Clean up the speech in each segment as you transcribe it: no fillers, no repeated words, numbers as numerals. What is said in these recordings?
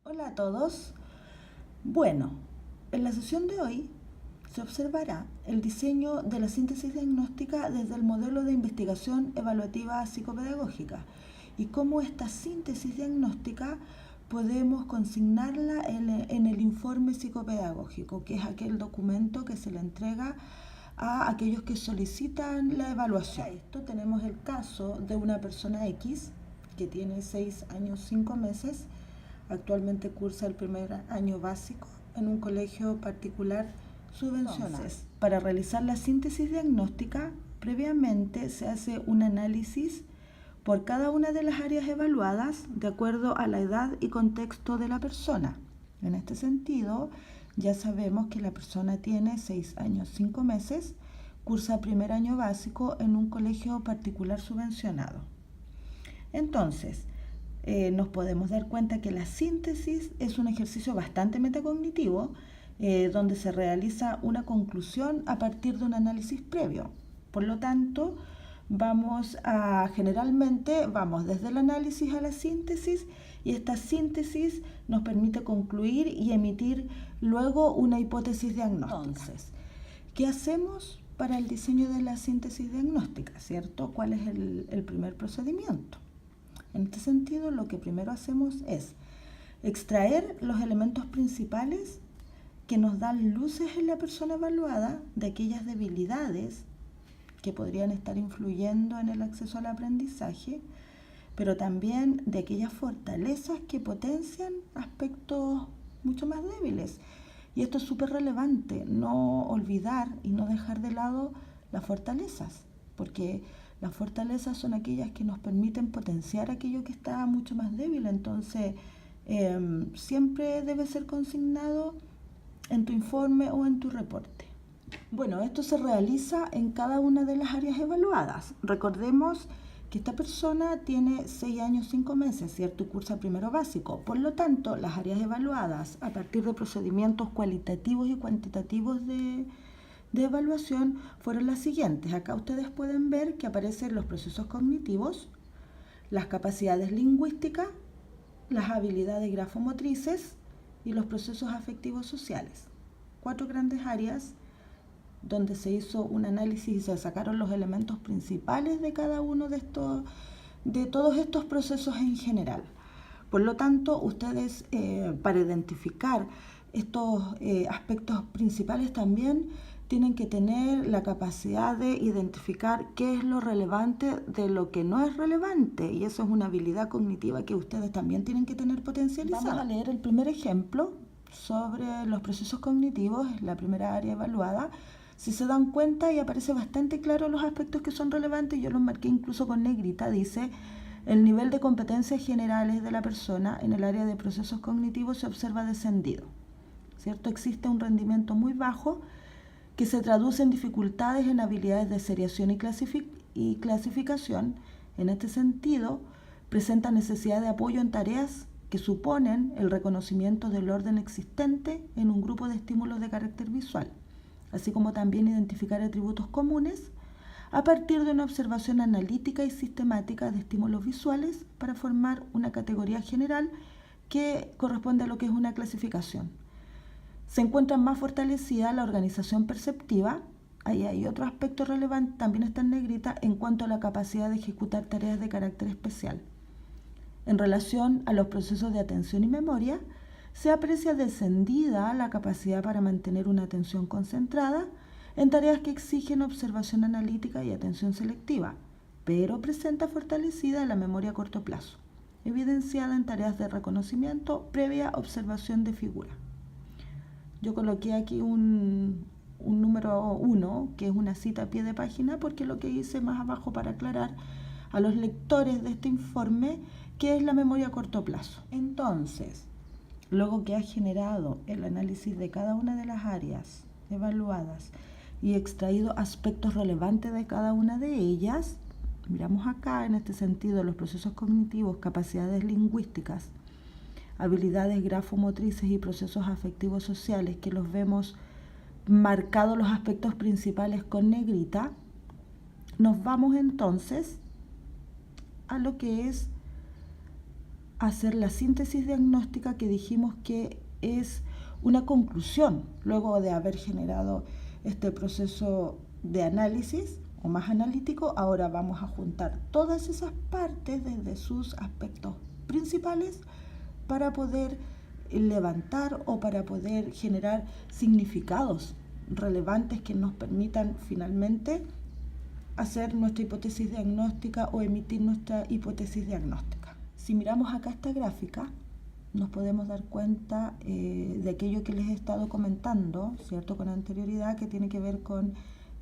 Hola a todos. Bueno, en la sesión de hoy se observará el diseño de la síntesis diagnóstica desde el modelo de investigación evaluativa psicopedagógica y cómo esta síntesis diagnóstica podemos consignarla en el informe psicopedagógico, que es aquel documento que se le entrega a aquellos que solicitan la evaluación. Para esto tenemos el caso de una persona X que tiene 6 años 5 meses. Actualmente cursa el primer año básico en un colegio particular subvencionado. Entonces, para realizar la síntesis diagnóstica, previamente se hace un análisis por cada una de las áreas evaluadas de acuerdo a la edad y contexto de la persona. En este sentido, ya sabemos que la persona tiene 6 años 5 meses, cursa primer año básico en un colegio particular subvencionado. Entonces, nos podemos dar cuenta que la síntesis es un ejercicio bastante metacognitivo, donde se realiza una conclusión a partir de un análisis previo. Por lo tanto, generalmente vamos desde el análisis a la síntesis, y esta síntesis nos permite concluir y emitir luego una hipótesis diagnóstica. Entonces, ¿qué hacemos para el diseño de la síntesis diagnóstica? ¿Cierto? ¿Cuál es el primer procedimiento? En este sentido, lo que primero hacemos es extraer los elementos principales que nos dan luces en la persona evaluada de aquellas debilidades que podrían estar influyendo en el acceso al aprendizaje, pero también de aquellas fortalezas que potencian aspectos mucho más débiles. Y esto es súper relevante, no olvidar y no dejar de lado las fortalezas, porque las fortalezas son aquellas que nos permiten potenciar aquello que está mucho más débil. Entonces, siempre debe ser consignado en tu informe o en tu reporte. Bueno, esto se realiza en cada una de las áreas evaluadas. Recordemos que esta persona tiene 6 años 5 meses, ¿cierto? Y cursa primero básico. Por lo tanto, las áreas evaluadas a partir de procedimientos cualitativos y cuantitativos de evaluación fueron las siguientes. Acá ustedes pueden ver que aparecen los procesos cognitivos, las capacidades lingüísticas, las habilidades grafomotrices y los procesos afectivos sociales. 4 grandes áreas donde se hizo un análisis y se sacaron los elementos principales de cada uno de todos estos procesos en general. Por lo tanto, ustedes para identificar estos aspectos principales también tienen que tener la capacidad de identificar qué es lo relevante de lo que no es relevante, y eso es una habilidad cognitiva que ustedes también tienen que tener potencializada. Vamos a leer el primer ejemplo sobre los procesos cognitivos, la primera área evaluada. Si se dan cuenta, y aparece bastante claro los aspectos que son relevantes, yo los marqué incluso con negrita. Dice: el nivel de competencias generales de la persona en el área de procesos cognitivos se observa descendido, ¿cierto? Existe un rendimiento muy bajo que se traduce en dificultades en habilidades de seriación y clasificación. En este sentido, presenta necesidad de apoyo en tareas que suponen el reconocimiento del orden existente en un grupo de estímulos de carácter visual, así como también identificar atributos comunes a partir de una observación analítica y sistemática de estímulos visuales para formar una categoría general que corresponde a lo que es una clasificación. Se encuentra más fortalecida la organización perceptiva. Ahí hay otro aspecto relevante, también está en negrita, en cuanto a la capacidad de ejecutar tareas de carácter especial. En relación a los procesos de atención y memoria, se aprecia descendida la capacidad para mantener una atención concentrada en tareas que exigen observación analítica y atención selectiva, pero presenta fortalecida la memoria a corto plazo, evidenciada en tareas de reconocimiento previa observación de figura. Yo coloqué aquí un número 1, que es una cita a pie de página, porque lo que hice más abajo para aclarar a los lectores de este informe qué es la memoria a corto plazo. Entonces, luego que ha generado el análisis de cada una de las áreas evaluadas y extraído aspectos relevantes de cada una de ellas, miramos acá en este sentido los procesos cognitivos, capacidades lingüísticas, habilidades grafomotrices y procesos afectivos sociales, que los vemos marcados los aspectos principales con negrita. Nos vamos entonces a lo que es hacer la síntesis diagnóstica, que dijimos que es una conclusión luego de haber generado este proceso de análisis o más analítico. Ahora vamos a juntar todas esas partes desde sus aspectos principales para poder levantar o para poder generar significados relevantes que nos permitan finalmente hacer nuestra hipótesis diagnóstica o emitir nuestra hipótesis diagnóstica. Si miramos acá esta gráfica, nos podemos dar cuenta de aquello que les he estado comentando, ¿cierto?, con anterioridad, que tiene que ver con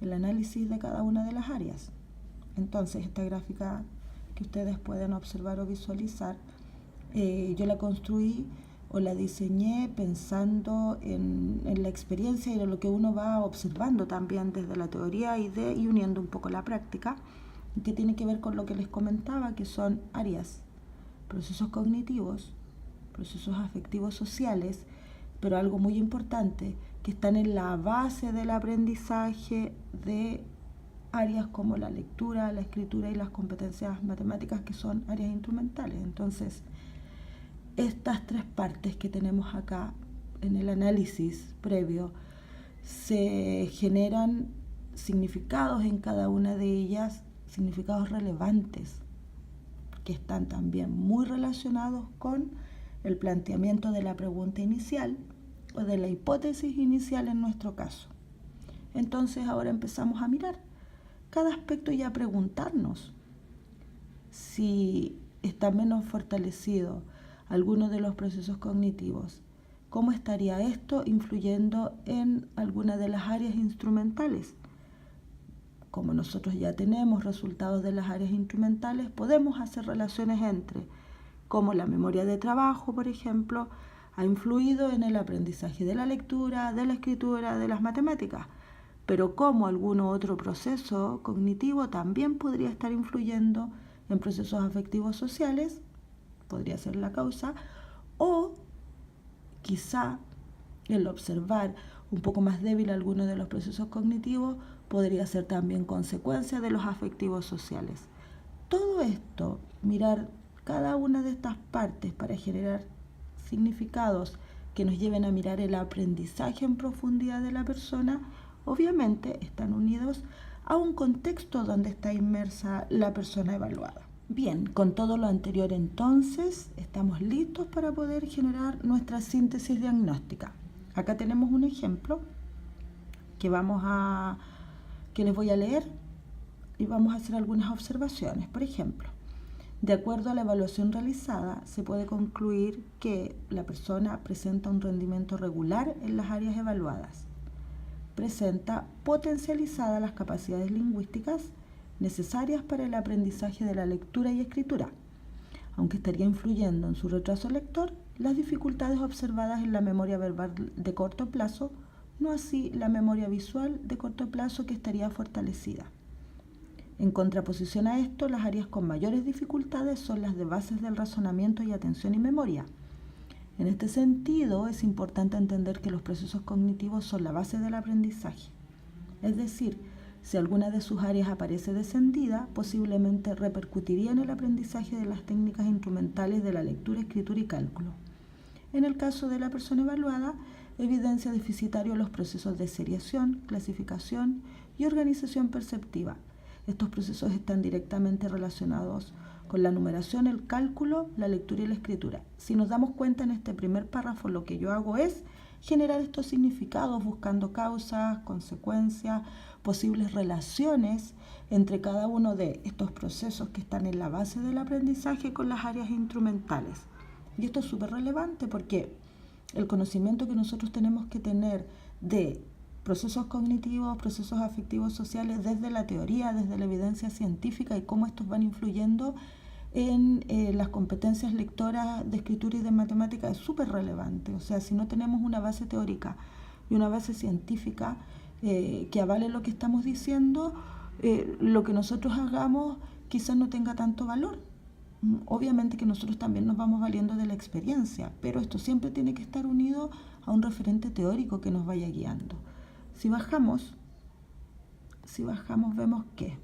el análisis de cada una de las áreas. Entonces, esta gráfica que ustedes pueden observar o visualizar, yo la construí o la diseñé pensando en la experiencia y en lo que uno va observando también desde la teoría y uniendo un poco la práctica, que tiene que ver con lo que les comentaba, que son áreas, procesos cognitivos, procesos afectivos sociales, pero algo muy importante, que están en la base del aprendizaje de áreas como la lectura, la escritura y las competencias matemáticas, que son áreas instrumentales. Entonces, estas tres partes que tenemos acá en el análisis previo, se generan significados en cada una de ellas, significados relevantes, que están también muy relacionados con el planteamiento de la pregunta inicial o de la hipótesis inicial en nuestro caso. Entonces ahora empezamos a mirar cada aspecto y a preguntarnos si está menos fortalecido alguno de los procesos cognitivos, ¿cómo estaría esto influyendo en alguna de las áreas instrumentales? Como nosotros ya tenemos resultados de las áreas instrumentales, podemos hacer relaciones entre cómo la memoria de trabajo, por ejemplo, ha influido en el aprendizaje de la lectura, de la escritura, de las matemáticas, pero cómo algún otro proceso cognitivo también podría estar influyendo en procesos afectivos sociales, podría ser la causa, o quizá el observar un poco más débil alguno de los procesos cognitivos podría ser también consecuencia de los afectivos sociales. Todo esto, mirar cada una de estas partes para generar significados que nos lleven a mirar el aprendizaje en profundidad de la persona, obviamente están unidos a un contexto donde está inmersa la persona evaluada. Bien, con todo lo anterior entonces, estamos listos para poder generar nuestra síntesis diagnóstica. Acá tenemos un ejemplo que les voy a leer y vamos a hacer algunas observaciones. Por ejemplo, de acuerdo a la evaluación realizada, se puede concluir que la persona presenta un rendimiento regular en las áreas evaluadas. Presenta potencializadas las capacidades lingüísticas necesarias para el aprendizaje de la lectura y escritura, aunque estaría influyendo en su retraso lector las dificultades observadas en la memoria verbal de corto plazo, no así la memoria visual de corto plazo, que estaría fortalecida. En contraposición a esto, las áreas con mayores dificultades son las de bases del razonamiento y atención y memoria. En este sentido, es importante entender que los procesos cognitivos son la base del aprendizaje. Es decir, si alguna de sus áreas aparece descendida, posiblemente repercutiría en el aprendizaje de las técnicas instrumentales de la lectura, escritura y cálculo. En el caso de la persona evaluada, evidencia deficitario los procesos de seriación, clasificación y organización perceptiva. Estos procesos están directamente relacionados con la numeración, el cálculo, la lectura y la escritura. Si nos damos cuenta en este primer párrafo, lo que yo hago es generar estos significados buscando causas, consecuencias, posibles relaciones entre cada uno de estos procesos que están en la base del aprendizaje con las áreas instrumentales. Y esto es súper relevante porque el conocimiento que nosotros tenemos que tener de procesos cognitivos, procesos afectivos sociales desde la teoría, desde la evidencia científica y cómo estos van influyendo en las competencias lectoras de escritura y de matemática es súper relevante. O sea, si no tenemos una base teórica y una base científica que avale lo que estamos diciendo, lo que nosotros hagamos quizás no tenga tanto valor. Obviamente que nosotros también nos vamos valiendo de la experiencia, pero esto siempre tiene que estar unido a un referente teórico que nos vaya guiando. Si bajamos vemos que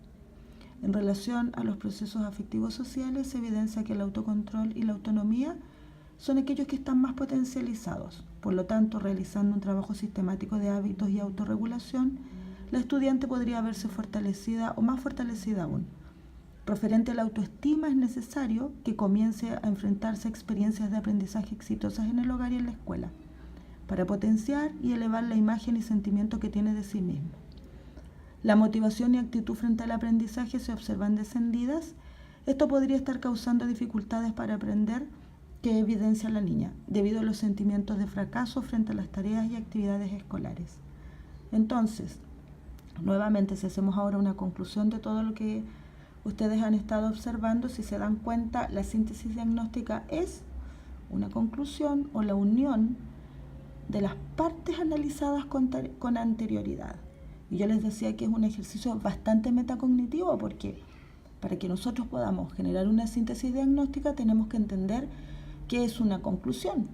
En relación a los procesos afectivos sociales, se evidencia que el autocontrol y la autonomía son aquellos que están más potencializados. Por lo tanto, realizando un trabajo sistemático de hábitos y autorregulación, la estudiante podría verse fortalecida o más fortalecida aún. Referente a la autoestima, es necesario que comience a enfrentarse a experiencias de aprendizaje exitosas en el hogar y en la escuela, para potenciar y elevar la imagen y sentimiento que tiene de sí mismo. La motivación y actitud frente al aprendizaje se observan descendidas. Esto podría estar causando dificultades para aprender que evidencia la niña, debido a los sentimientos de fracaso frente a las tareas y actividades escolares. Entonces, nuevamente, si hacemos ahora una conclusión de todo lo que ustedes han estado observando, si se dan cuenta, la síntesis diagnóstica es una conclusión o la unión de las partes analizadas con anterioridad. Y yo les decía que es un ejercicio bastante metacognitivo, porque para que nosotros podamos generar una síntesis diagnóstica tenemos que entender qué es una conclusión.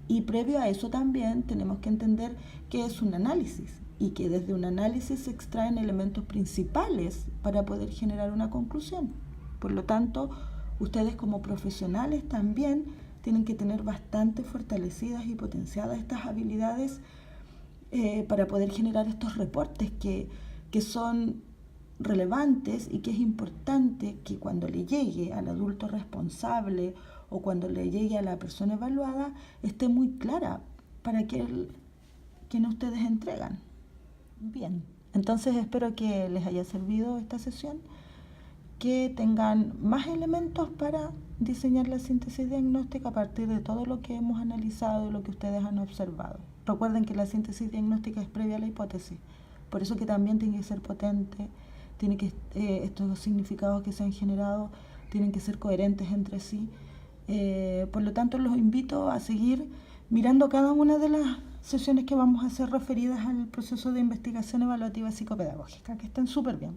Y previo a eso también tenemos que entender qué es un análisis, y que desde un análisis se extraen elementos principales para poder generar una conclusión. Por lo tanto, ustedes como profesionales también tienen que tener bastante fortalecidas y potenciadas estas habilidades para poder generar estos reportes que son relevantes, y que es importante que cuando le llegue al adulto responsable o cuando le llegue a la persona evaluada esté muy clara para qué ustedes entregan. Bien, entonces espero que les haya servido esta sesión, que tengan más elementos para diseñar la síntesis diagnóstica a partir de todo lo que hemos analizado y lo que ustedes han observado. Recuerden que la síntesis diagnóstica es previa a la hipótesis, por eso que también tiene que ser potente, estos significados que se han generado tienen que ser coherentes entre sí. Por lo tanto, los invito a seguir mirando cada una de las sesiones que vamos a hacer referidas al proceso de investigación evaluativa psicopedagógica, que estén súper bien.